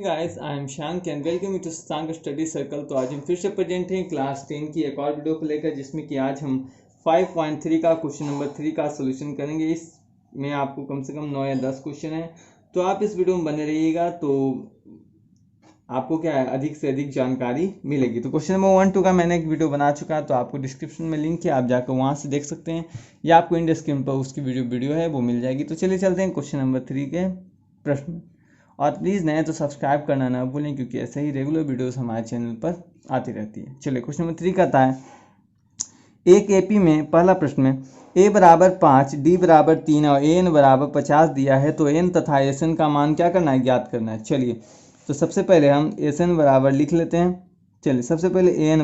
Guys I am Shank and welcome to Shank study circle. तो आज हम फिर से प्रेजेंट हैं क्लास 10 की एक और वीडियो को लेकर, जिसमें कि आज हम 5.3 का क्वेश्चन नंबर 3 का सॉल्यूशन करेंगे। इसमें आपको कम से कम 9 या 10 क्वेश्चन है, तो आप इस वीडियो में बने रहिएगा तो आपको क्या है, अधिक से अधिक जानकारी मिलेगी। तो क्वेश्चन नंबर 1 2 का मैंने एक वीडियो बना चुका है, तो आपको डिस्क्रिप्शन में लिंक है, आप जाकर वहाँ से देख सकते हैं, या आपको इंड स्क्रीन पर उसकी वीडियो है वो मिल जाएगी। तो चलिए चलते हैं क्वेश्चन नंबर 3 के प्रश्न। और प्लीज़ नए तो सब्सक्राइब करना ना भूलें, क्योंकि ऐसे ही रेगुलर वीडियोस हमारे चैनल पर आती रहती है। चलिए क्वेश्चन नंबर 3 कहता है, एक एपी में पहला प्रश्न में a बराबर 5, d बराबर 3 और an बराबर 50 दिया है, तो n तथा sn का मान क्या करना है, ज्ञात करना है। चलिए तो सबसे पहले हम sn बराबर लिख लेते हैं। चलिए सबसे पहले an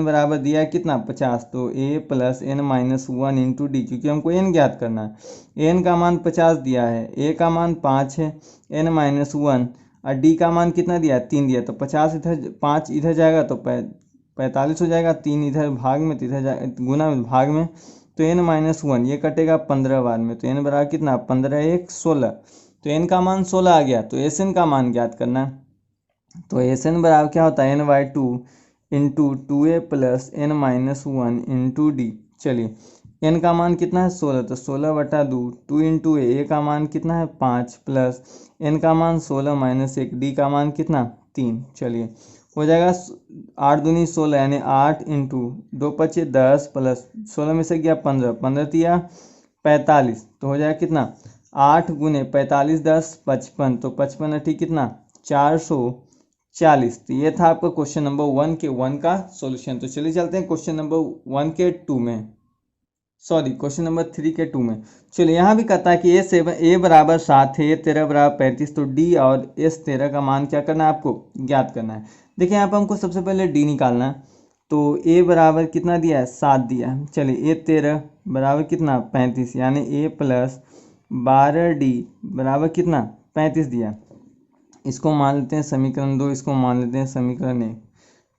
बराबर दिया है कितना, 50, तो a plus n minus 1 into D, क्योंकि हमको n ज्ञात करना है। n का मान 50 दिया है, a का मान 5 है, n माइनस 1 और d का मान कितना दिया है, 3 दिया। तो 50 इधर, 5 इधर जाएगा तो 45 हो जाएगा, 3 इधर भाग में, तो इधर जाएगा गुना में भाग में, तो n माइनस 1 ये कटेगा 15 बार में, तो n बराबर कितना, 15 1 16, तो n का मान 16 आ गया। तो sn का मान ज्ञात करना है। तो sn बराबर क्या होता है, n/2 into 2a plus n minus 1 into D. चलिए n का मान कितना है, 16, तो 16/2, 2 इंटू a का मान कितना है 5, प्लस n का मान 16 माइनस 1, डी का मान कितना 3। चलिए हो जाएगा 8 दूनी 16, यानी 8 इंटू 2 5 10 प्लस 16 में से गया 15, 15 तिया 45, तो हो जाएगा कितना 8 गुने 45 10 55, तो 55 अठी कितना 440। तो ये था आपका क्वेश्चन नंबर 1 का सॉल्यूशन। तो चलिए चलते हैं क्वेश्चन नंबर 1 के 2 में, सॉरी क्वेश्चन नंबर 3 के 2 में। चलिए यहाँ भी कहता है कि a बराबर 7 है, a 13 बराबर 35, तो d और s 13 का मान क्या करना है, आपको ज्ञात करना है। देखिए यहाँ पर हमको सबसे पहले d निकालना है। तो a बराबर कितना दिया है, 7 दिया है। चलिए a 13 बराबर कितना 35, यानी a प्लस 12d बराबर कितना 35 दिया। इसको मान लेते हैं समीकरण 2, इसको मान लेते हैं समीकरण 1।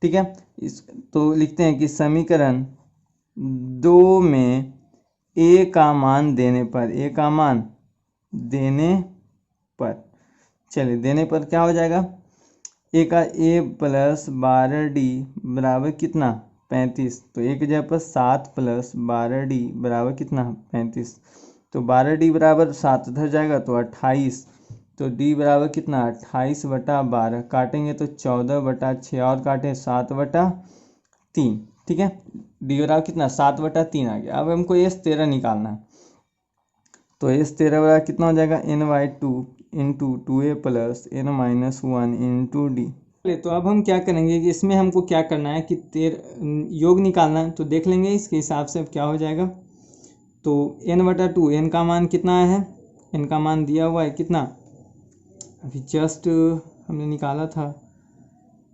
ठीक है, इस तो लिखते हैं कि समीकरण 2 में a का मान देने पर, a का मान देने पर, चलिए देने पर क्या हो जाएगा, a का a प्लस 12d बराबर कितना 35, तो एक जगह पर 7 प्लस 12d बराबर कितना 35, तो 12d बराबर 7 इधर जाएगा तो 28, तो d बराबर कितना 28/12, काटेंगे तो 14/6 और काटें 7/3। ठीक है, डी बराबर कितना 7/3 आ गया। अब हमको s 13 निकालना है, तो s 13 बराबर कितना हो जाएगा, n/2 into 2a plus n minus 1 into D. तो अब हम क्या करेंगे कि इसमें हमको क्या करना है कि योग निकालना है, तो देख लेंगे इसके हिसाब से अब क्या हो जाएगा। तो n/2, n का मान कितना है, n का मान दिया हुआ है कितना, अभी जस्ट हमने निकाला था,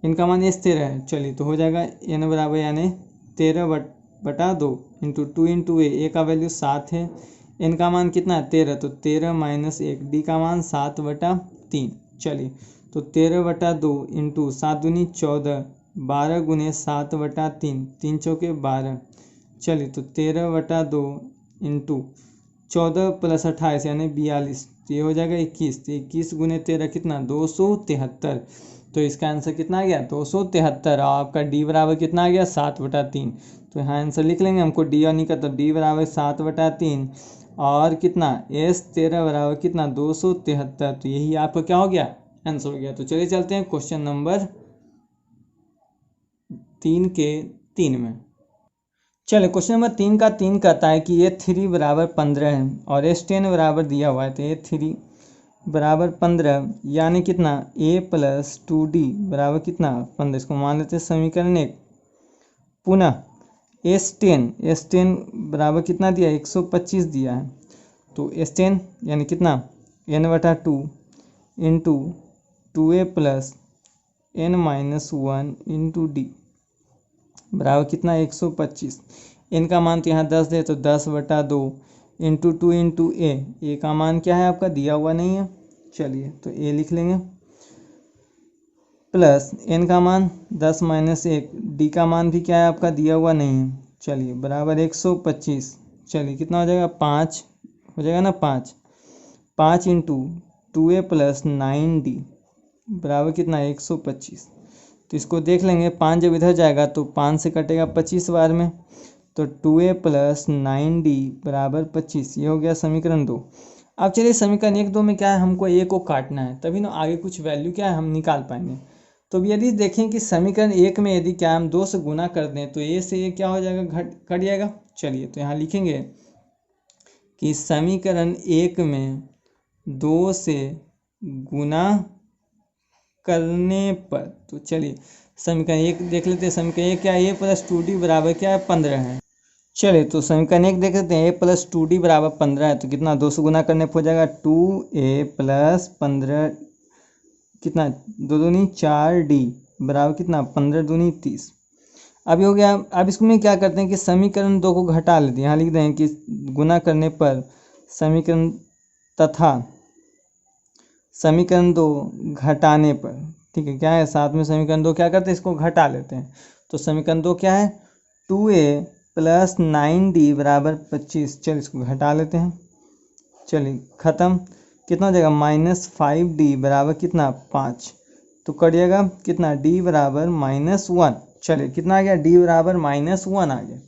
इनका मान s 13 है। चलिए तो हो जाएगा n बराबर यानी 13/2 इंटू 2 इंटू a का वैल्यू 7 है, n का मान कितना है 13, तो 13 माइनस 1, d का मान 7/3। चलिए तो 13/2 इंटू 7 दूनी 14, 12 गुने 7/3, 3 चौके 12। चलिए तो 13/2 इंटू 14 प्लस 28 यानी 42, तो ये हो जाएगा 21, तो 21 गुने 13 कितना 273। तो इसका आंसर कितना आ गया 273, और आपका डी बराबर कितना आ गया 7/3। तो यहाँ आंसर लिख लेंगे, हमको डी और नहीं करता, डी बराबर 7/3 और कितना s 13 बराबर कितना 273, तो यही आपका क्या हो गया आंसर हो गया। तो चलिए चलते हैं क्वेश्चन नंबर 3 के 3 में। चलिए क्वेश्चन नंबर 3 का 3 कहता है कि a3 बराबर 15 है और s10 बराबर दिया हुआ है, तो a3 बराबर 15 यानी कितना a प्लस 2d बराबर कितना 15, इसको मान लेते हैं समीकरण 1। पुनः s10 बराबर कितना दिया 125 दिया है, तो s10 यानी कितना n/2 into 2a plus n minus 1 into D बराबर कितना 125। n का मान तो यहाँ 10 दे, तो 10/2 इंटू 2 इंटू ए का मान क्या है आपका दिया हुआ नहीं है, चलिए तो a लिख लेंगे, प्लस n का मान 10 माइनस 1, डी का मान भी क्या है आपका दिया हुआ नहीं है, चलिए बराबर 125। चलिए कितना हो जाएगा 5 हो जाएगा ना, 5 इंटू 2a प्लस 9d बराबर कितना 125। तो इसको देख लेंगे, 5 जब इधर जाएगा तो 5 से कटेगा 25 बार में, तो 2a + 9d बराबर 25। ये हो गया समीकरण 2। अब चलिए समीकरण 1 2 में क्या है, हमको a को काटना है, तभी ना आगे कुछ वैल्यू क्या है हम निकाल पाएंगे। तो यदि देखें कि समीकरण 1 में यदि क्या हम 2 से गुना कर दें तो a से a क्या हो जाएगा, कट जाएगा। चलिए तो यहाँ लिखेंगे कि समीकरण 1 में 2 से गुना करने पर, तो चलिए समीकरण 1 देख लेते हैं। समीकरण 1 क्या है, a + 2d बराबर क्या है 15 है। चलिए तो समीकरण 1 देख लेते हैं, a + 2d बराबर 15 है, तो कितना 2 से गुना करने पर हो जाएगा 2a + 15 कितना 2 दूनी 4d बराबर कितना 15 दूनी 30। अब ये हो गया। अब इसमें क्या करते हैं कि समीकरण 2 को घटा लेते हैं, यहाँ लिख दें कि गुना करने पर समीकरण तथा समीकरण 2 घटाने पर, ठीक है क्या है साथ में समीकरण 2 क्या करते हैं इसको घटा लेते हैं। तो समीकरण 2 क्या है 2a + 9d बराबर 25। चलिए इसको घटा लेते हैं, चलिए ख़त्म। कितना हो जाएगा -5d बराबर कितना 5। तो कट जाएगा कितना d बराबर -1। चलिए कितना आ गया d बराबर -1 आ गया।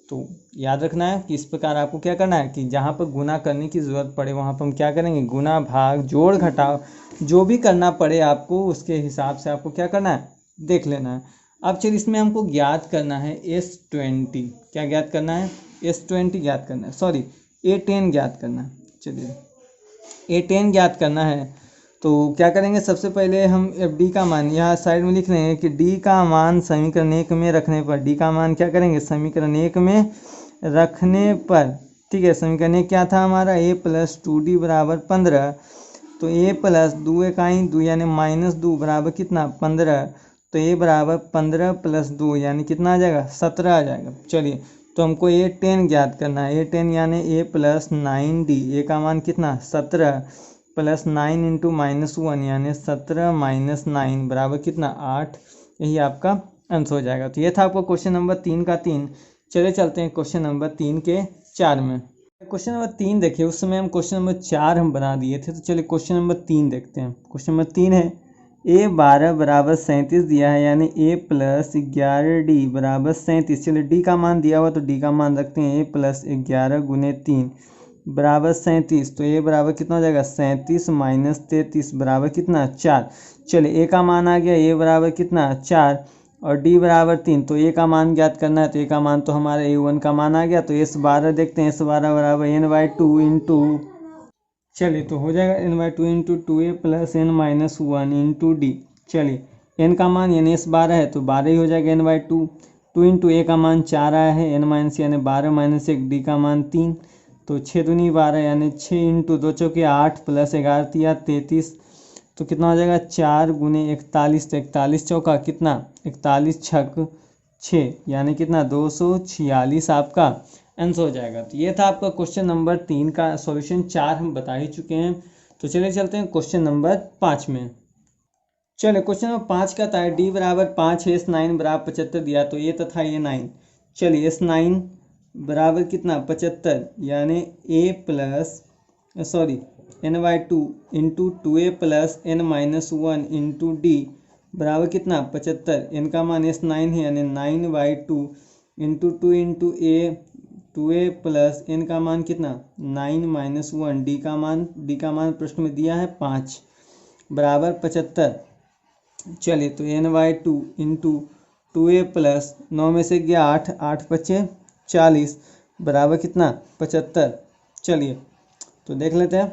तो याद रखना है कि इस प्रकार आपको क्या करना है कि जहाँ पर गुना करने की ज़रूरत पड़े वहाँ पर हम क्या करेंगे, गुना भाग जोड़ घटाव जो भी करना पड़े आपको उसके हिसाब से आपको क्या करना है देख लेना है। अब चलिए इसमें हमको ज्ञात करना है S20। क्या ज्ञात करना है S20 ज्ञात करना है, सॉरी A10 ज्ञात करना है। चलिए A10 ज्ञात करना है तो क्या करेंगे, सबसे पहले हम d का मान यहाँ साइड में लिख रहे हैं कि d का मान समीकरण 1 में रखने पर, d का मान क्या करेंगे समीकरण 1 में रखने पर, ठीक है। समीकरण 1 क्या था हमारा a + 2d बराबर 15। तो a + 2 1 2 यानी -2 बराबर कितना 15। तो a बराबर 15 + 2 यानी कितना आ जाएगा 17 आ जाएगा। चलिए तो हमको A10 ज्ञात करना है। A10 यानी a + 9d, a का मान कितना 17 + 9 × -1 यानी 17 - 9 बराबर कितना 8। यही आपका आंसर हो जाएगा। तो ये था आपका क्वेश्चन नंबर 3 का 3। चले चलते हैं क्वेश्चन नंबर 3 के 4 में। क्वेश्चन नंबर 3 देखिए, उस समय हम क्वेश्चन नंबर 4 हम बना दिए थे। तो चलिए क्वेश्चन नंबर 3 देखते हैं। क्वेश्चन नंबर 3 है a12 बराबर 37 दिया है, यानी a + 11d बराबर 37। चलिए d का मान दिया हुआ तो d का मान रखते हैं, a + 11 × 3 बराबर 37। तो a बराबर कितना हो जाएगा 37 - 33 बराबर कितना 4। चलिए a का मान आ गया, a बराबर कितना 4 और d बराबर 3। तो a का मान ज्ञात करना है, तो a का मान तो हमारा a1 का मान आ गया। तो S12 देखते हैं, S12 बराबर n/2 इंटू, चलिए तो हो जाएगा n/2 into 2a + n - 1 into d। चलिए n का मान यानी S12 है तो 12 ही हो जाएगा n/2। 2 इंटू a का मान 4 आया है, n- यानी 12 - 1, d का मान 3। तो 6 दूनी 12 यानी 6 इंटू 2 चौके 8 + 11 तिया 33। तो कितना हो जाएगा 4 × 41। तो 41 चौका कितना 41 छक 6 यानी कितना 246 आपका आंसर हो जाएगा। तो ये था आपका क्वेश्चन नंबर 3 का सॉल्यूशन। 4 हम बता ही चुके हैं। तो चलिए चलते हैं क्वेश्चन नंबर 5 में। चलिए क्वेश्चन नंबर 5 का था d बराबर 5 है, S9 बराबर 75 दिया, तो ये तथा ये 9। चलिए S9 बराबर कितना 75 यानी a + sorry n/2 into 2a + n - 1 into d बराबर कितना 75। n का मान S9 है यानी 9/2 into 2 into a 2a + n का मान कितना 9 - 1 d का मान प्रश्न में दिया है 5 बराबर 75। चलिए तो n/2 इंटू 2a + 9 में से गया 8, 8 × 5 = 40 बराबर कितना 75। चलिए तो देख लेते हैं,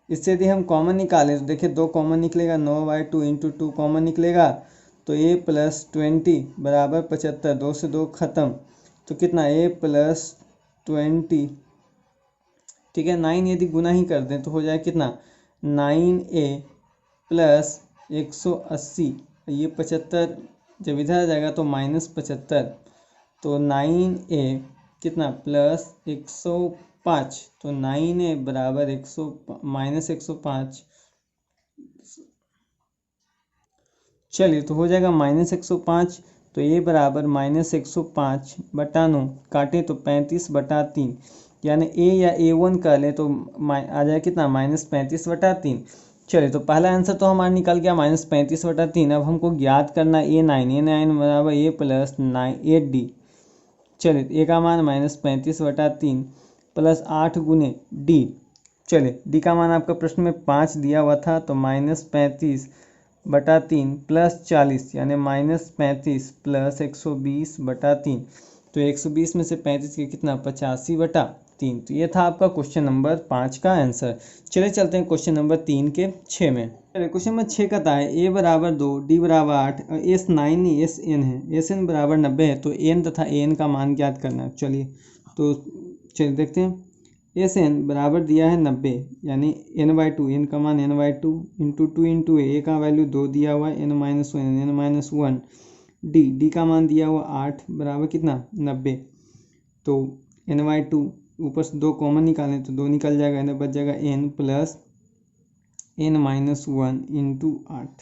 इससे यदि हम कॉमन निकालें तो देखिए 2 कॉमन निकलेगा, 9/2 इंटू 2 कॉमन निकलेगा तो a + 20 बराबर 75। 2 से 2 खत्म, तो कितना a + 20, ठीक है। 9 यदि गुना ही कर दें तो हो जाए कितना 9a + 180। ये 75 जब इधर आ जाएगा तो -75। तो 9a कितना + 105। तो 9a बराबर 105। चलिए तो हो जाएगा -105। तो a बराबर -105 बटा 9 काटें तो 35/3 यानी a या a1 कर ले तो आ जाए कितना -35/3। चलिए तो पहला आंसर तो हमारा निकल गया -35/3। अब हमको ज्ञात करना A9 बराबर A प्लस 8D। चलिए ए का मान -35/3 प्लस 8 गुने डी। चलिए डी का मान आपका प्रश्न में 5 दिया हुआ था, तो -35/3 प्लस 40 यानी -35 प्लस 120/3। तो 120 में से 35 के कितना 85/3। तो ये था आपका क्वेश्चन नंबर 5 का आंसर। चलिए चलते हैं क्वेश्चन नंबर 3 के 6 में। चलिए क्वेश्चन नंबर 6 का था ए बराबर 2 डी बराबर 8 एस 9 नहीं एस एन है, एस एन बराबर 90 है, तो एन तथा ए एन का मान ज्ञात करना है। चलिए देखते हैं। एस एन बराबर दिया है 90 यानी n/2, एन का मान n/2 इंटू 2 इंटू ए का वैल्यू 2 दिया हुआ है n-1 डी का मान दिया हुआ 8 बराबर कितना 90। तो n/2 ऊपर से 2 कॉमन निकालें तो 2 निकल जाएगा, न बच जाएगा n plus n-1 into 8।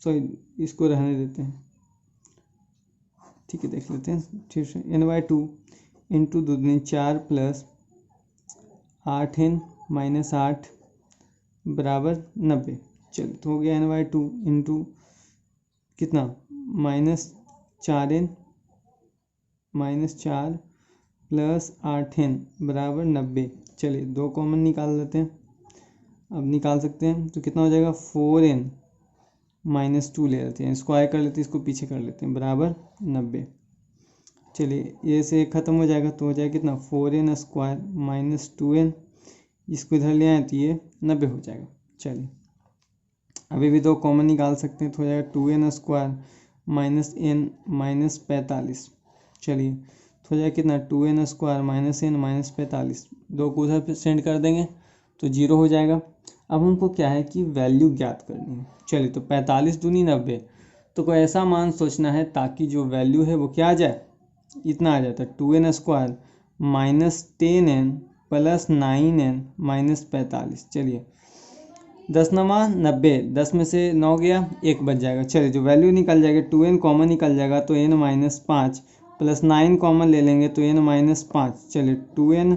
Sorry इसको रहने देते हैं, ठीक है देख लेते हैं ठीक से। n/2 इंटू 2 दूनी 4 प्लस 8n-8 बराबर 90। चलिए तो हो गया n/2 इंटू कितना -4n -4 प्लस 8n बराबर 90। चलिए 2 कॉमन निकाल लेते हैं, अब निकाल सकते हैं तो कितना हो जाएगा 4n -2 ले लेते हैं, स्क्वायर कर लेते हैं, इसको पीछे कर लेते हैं बराबर 90। चलिए ए से ख़त्म हो जाएगा तो हो जाएगा कितना 4n स्क्वायर -2n, इसको इधर ले आए तो ये 90 हो जाएगा। चलिए अभी भी 2 कॉमन निकाल सकते हैं तो हो जाएगा 2n स्क्वायर -n -45। चलिए तो हो जाएगा कितना 2n स्क्वायर -n -45, 2 को उधर सेंड कर देंगे तो 0 हो जाएगा। अब हमको क्या है कि वैल्यू ज्ञात करनी है। चलिए तो 45 दूनी 90, तो कोई ऐसा मान सोचना है ताकि जो वैल्यू है वो क्या आ जाए, इतना आ जाता है 2n square -10n plus 9n -45। चलिए 10 नमा 90, 10 में से 9 गया 1 बच जाएगा। चलिए जो वैल्यू निकल जाएगा 2n कॉमन निकल जाएगा तो n-5 प्लस 9 कॉमन ले लेंगे तो n-5। चलिए 2n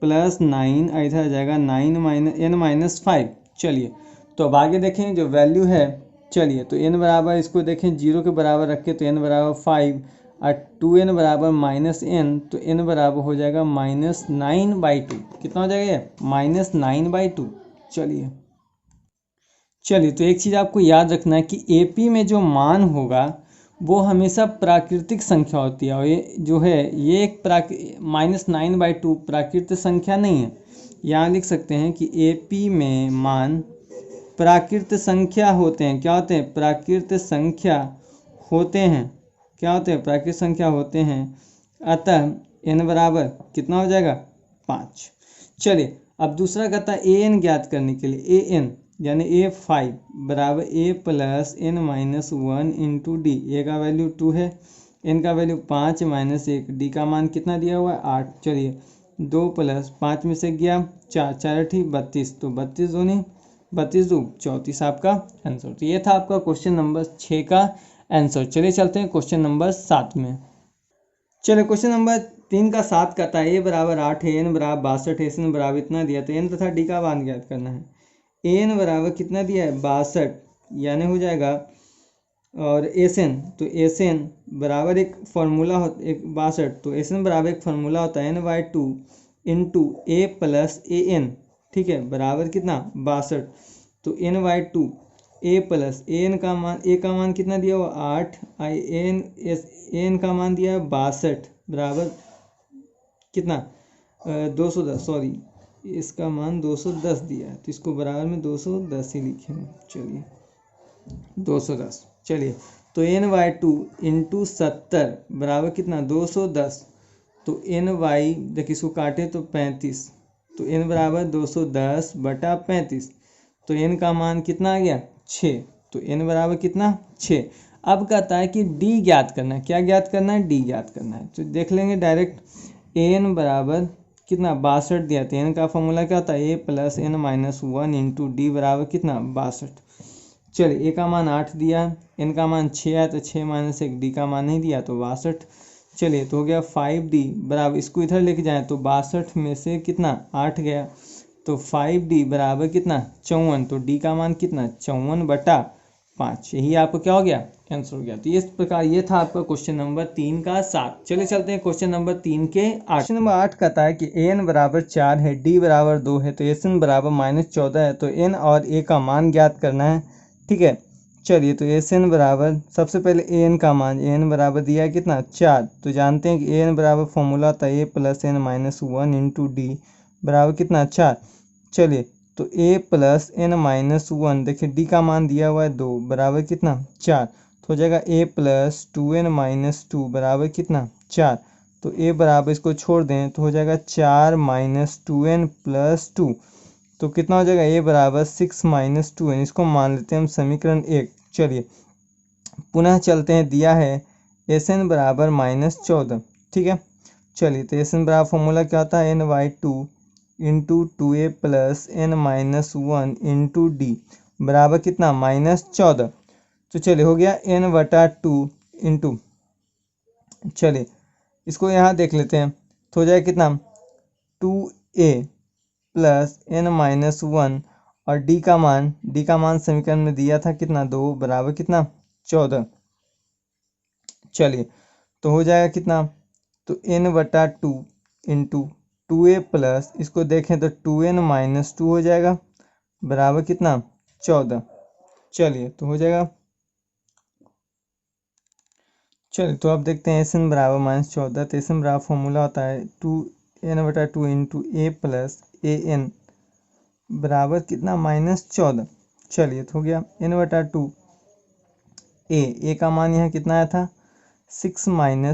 प्लस 9 इधर आ जाएगा n-5। चलिए तो अब आगे देखें जो वैल्यू है। चलिए तो n बराबर इसको देखें 0 के बराबर रखें तो n बराबर 5 और 2n बराबर -n, तो n बराबर हो जाएगा -9/2। कितना हो जाएगा ये -9/2। चलिए तो एक चीज़ आपको याद रखना है कि एपी में जो मान होगा वो हमेशा प्राकृतिक संख्या होती है, और ये जो है ये एक -9/2 प्राकृतिक संख्या नहीं है। यहाँ लिख सकते हैं कि एपी में मान प्राकृतिक संख्या होते हैं। क्या होते हैं? प्राकृतिक संख्या होते हैं। क्या होते हैं? प्राकृतिक संख्या होते हैं। अतः n बराबर कितना हो जाएगा 5। चलिए अब दूसरा कहता है an ज्ञात करने के लिए an यानी a5 बराबर a plus n-1 into D. A का वैल्यू 2 है, n का वैल्यू 5 -1, डी का मान कितना दिया हुआ है 8। चलिए 2 प्लस 5 में से गया 4, 4 ठीक 32, तो 32 दूनी 32 2 34 आपका आंसर। तो ये था आपका क्वेश्चन नंबर 6 का आंसर। चलिए चलते हैं क्वेश्चन नंबर 7 में। चलिए क्वेश्चन नंबर 3 का 7 कहता है a बराबर 8 है, n बराबर 62 है, SN बराबर इतना दिया, तो n तथा d का मान ज्ञात करना है। an बराबर कितना दिया है 62 यानी हो जाएगा, और SN तो SN बराबर एक फार्मूला हो एक 62, तो SN बराबर एक फार्मूला होता है n/2 into a plus an, ठीक है, बराबर कितना 62। तो n/2 a प्लस an का मान, a का मान कितना दिया हुआ 8, an का मान दिया है 62 बराबर कितना 210, सॉरी इसका मान 210 दिया है तो इसको बराबर में 210 ही लिखेंगे। चलिए 210। चलिए तो n/2 इंटू 70 बराबर कितना 210, तो n/, देखिए इसको काटे तो 35, तो n बराबर 210/35, तो n का मान कितना आ गया 6, तो n बराबर कितना 6। अब कहता है कि d ज्ञात करना है। क्या ज्ञात करना है? d ज्ञात करना है। तो देख लेंगे डायरेक्ट, n बराबर कितना 62 दिया, तो n का फॉर्मूला क्या होता है a plus n-1 into D बराबर कितना 62। चलिए a का मान 8 दिया, n का मान 6 है, तो 6 - 1, d का मान नहीं दिया तो 62। चलिए तो हो गया 5d बराबर, इसको इधर लेके जाएं तो 62 में से कितना 8 गया, तो 5d बराबर कितना 54, तो d का मान कितना 54/5, यही आपको क्या हो गया आंसर हो गया। तो इस प्रकार ये था आपका क्वेश्चन नंबर 3 का 7। चलिए चलते हैं क्वेश्चन नंबर 3 के 8। क्वेश्चन नंबर 8 कहता है कि an बराबर 4 है, d बराबर 2 है, तो sn बराबर -14 है, तो n और a का मान ज्ञात करना है। ठीक है, चलिए तो sn बराबर सबसे पहले an का मान, an बराबर दिया है कितना 4, तो जानते हैं कि an बराबर फॉर्मूला होता है a + n - 1 × d बराबर कितना 4। चलिए तो a + n - 1, देखिए d का मान दिया हुआ है 2 बराबर कितना 4, तो हो जाएगा a + 2n - 2 बराबर कितना 4, तो a बराबर इसको छोड़ दें तो हो जाएगा 4 - 2n + 2, तो कितना हो जाएगा a बराबर 6 - 2n, इसको मान लेते हैं हम समीकरण 1। चलिए पुनः चलते हैं, दिया है sn बराबर -14। ठीक है, चलिए तो sn बराबर फॉर्मूला क्या होता है n/2 × 2a + n - 1 × d बराबर कितना -14, तो चलिए हो गया n/2 इंटू, चलिए इसको यहाँ देख लेते हैं, तो हो जाएगा कितना 2a + n - 1 और d का मान समीकरण में दिया था कितना 2 बराबर कितना 14। चलिए तो हो जाएगा कितना, तो n/2 इंटू 2a प्लस इसको देखें तो 2n - 2 हो जाएगा बराबर कितना 14। चलिए तो हो जाएगा, चलिए तो अब देखते हैं sn बराबर -14, तो sn बराबर फॉर्मूला होता है 2n/2 into a plus an बराबर कितना -14। चलिए तो हो गया n/2 a का मान यहाँ कितना आया था 6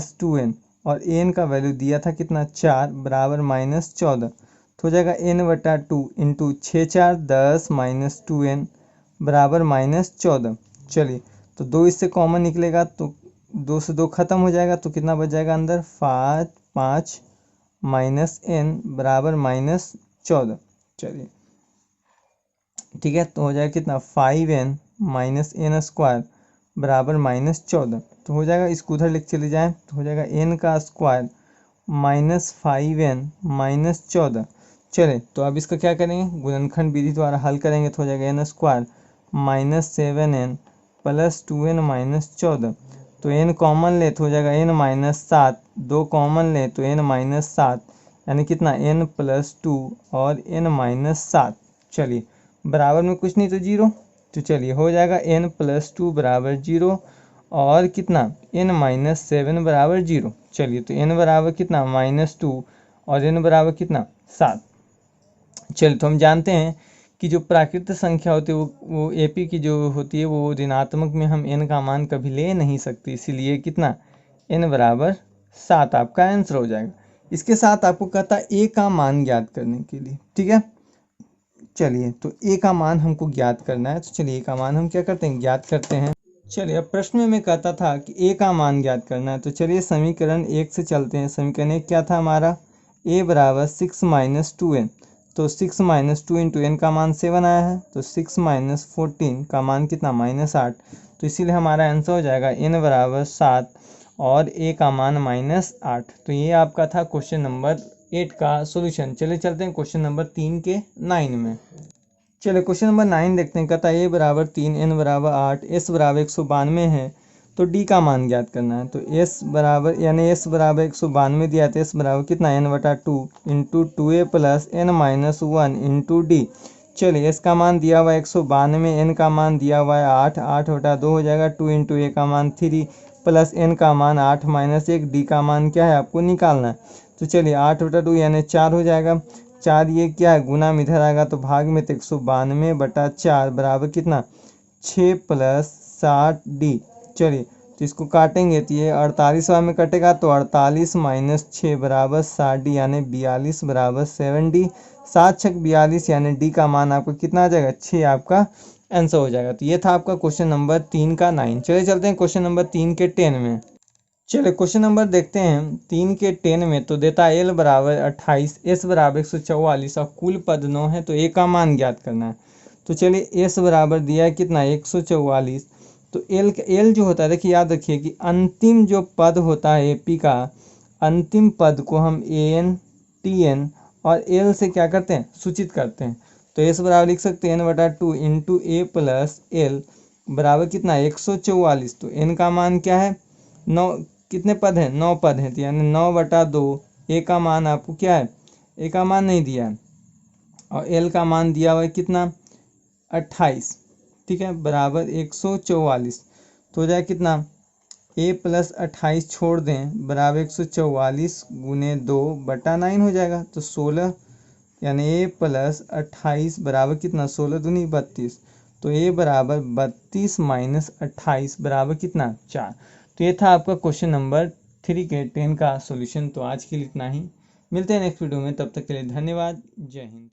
- 2n और an का वैल्यू दिया था कितना 4 बराबर -14, तो हो जाएगा n/2 इंटू 6 4 10 - 2n बराबर -14। चलिए तो 2 इससे कॉमन निकलेगा तो 2 से 2 खत्म हो जाएगा, तो कितना बच जाएगा अंदर 5 -n बराबर -14। चलिए ठीक है, तो हो जाएगा कितना 5n - n² बराबर -14, तो हो जाएगा इसको उधर लिख चले जाएँ तो हो जाएगा n² -5n - 14। चले तो अब इसका क्या करेंगे, गुणनखंड विधि द्वारा हल करेंगे तो हो जाएगा n² -7n + 2n - 14, तो n कॉमन ले तो हो जाएगा n - 7, 2 कॉमन ले तो n - 7 यानी कितना n + 2 और n - 7। चलिए बराबर में कुछ नहीं तो 0, तो चलिए हो जाएगा n + 2 बराबर 0 और कितना n - 7 बराबर 0। चलिए तो n बराबर कितना -2 और n बराबर कितना 7। चलिए तो हम जानते हैं कि जो प्राकृत संख्या होती है वो AP की जो होती है वो ऋणात्मक में हम n का मान कभी ले नहीं सकते, इसीलिए कितना n बराबर 7 आपका आंसर हो जाएगा। इसके साथ आपको कहता है a का मान ज्ञात करने के लिए। ठीक है, चलिए तो a का मान हमको ज्ञात करना है, तो चलिए a का मान हम क्या करते हैं ज्ञात करते हैं। चलिए अब प्रश्न में कहता था कि a का मान ज्ञात करना है, तो चलिए समीकरण 1 से चलते हैं। समीकरण 1 क्या था हमारा, a बराबर 6 - 2n, तो 6 - 2 इंटू n का मान 7 आया है, तो 6 - 14 का मान कितना -8, तो इसीलिए हमारा आंसर हो जाएगा n बराबर 7 और a का मान -8। तो ये आपका था क्वेश्चन नंबर 8 का सॉल्यूशन। चलिए चलते हैं क्वेश्चन नंबर 3 के 9 में। चलिए क्वेश्चन नंबर 9 देखते हैं, कहता है a बराबर 3 n बराबर 8 s बराबर 192 है, तो d का मान ज्ञात करना है। तो s बराबर यानी s बराबर 192 दिया तो s बराबर कितना n/2 into 2a + n - 1 into d। चलिए s का मान दिया हुआ है 192, n का मान दिया हुआ है 8, 8/2 हो जाएगा, 2 इंटू a का मान 3 प्लस n का मान 8 - 1, d का मान क्या है आपको निकालना है। तो चलिए 8/2 यानी 4 हो जाएगा, 4 ये क्या है गुना में इधर आएगा तो भाग में, तो 192/4 बराबर कितना 6 + 60d। चलिए तो इसको काटेंगे तो ये 48वां में कटेगा, तो 48 - 6 बराबर 60d यानी 42 बराबर 7d। 7 छक 42 यानी d का मान आपका कितना आ जाएगा 6 आपका आंसर हो जाएगा। तो ये था आपका क्वेश्चन नंबर 3 का 9। चलिए चलते हैं क्वेश्चन नंबर 3 के 10 में। चलिए क्वेश्चन नंबर देखते हैं 3 के 10 में, तो देता है l बराबर 28 s बराबर 144 और कुल पद 9 है, तो a का मान ज्ञात करना है। तो चलिए s बराबर दिया है कितना 144, तो l जो होता है देखिए याद रखिए कि अंतिम जो पद होता है AP का, अंतिम पद को हम an tn और एल से क्या करते हैं, सूचित करते हैं। तो एस बराबर लिख सकते हैं n/2 इंटू ए प्लस एल बराबर कितना, 144। तो एन का मान क्या है, 9, कितने पद हैं, 9 पद हैं, तो यानी 9/2। ए का मान आपको क्या है, ए का मान नहीं दिया है, और एल का मान दिया हुआ है कितना, 28, ठीक है, बराबर 144। तो हो जाए कितना, ए प्लस 28 छोड़ दें बराबर 144 गुने 2/9 हो जाएगा। तो 16, यानी ए प्लस 28 बराबर कितना, 16 दूनी 32। तो ए बराबर 32 माइनस 28 बराबर कितना, 4। तो ये था आपका क्वेश्चन नंबर 3 के 10 का सॉल्यूशन। तो आज के लिए इतना ही, मिलते हैं नेक्स्ट वीडियो में, तब तक के लिए धन्यवाद, जय हिंद।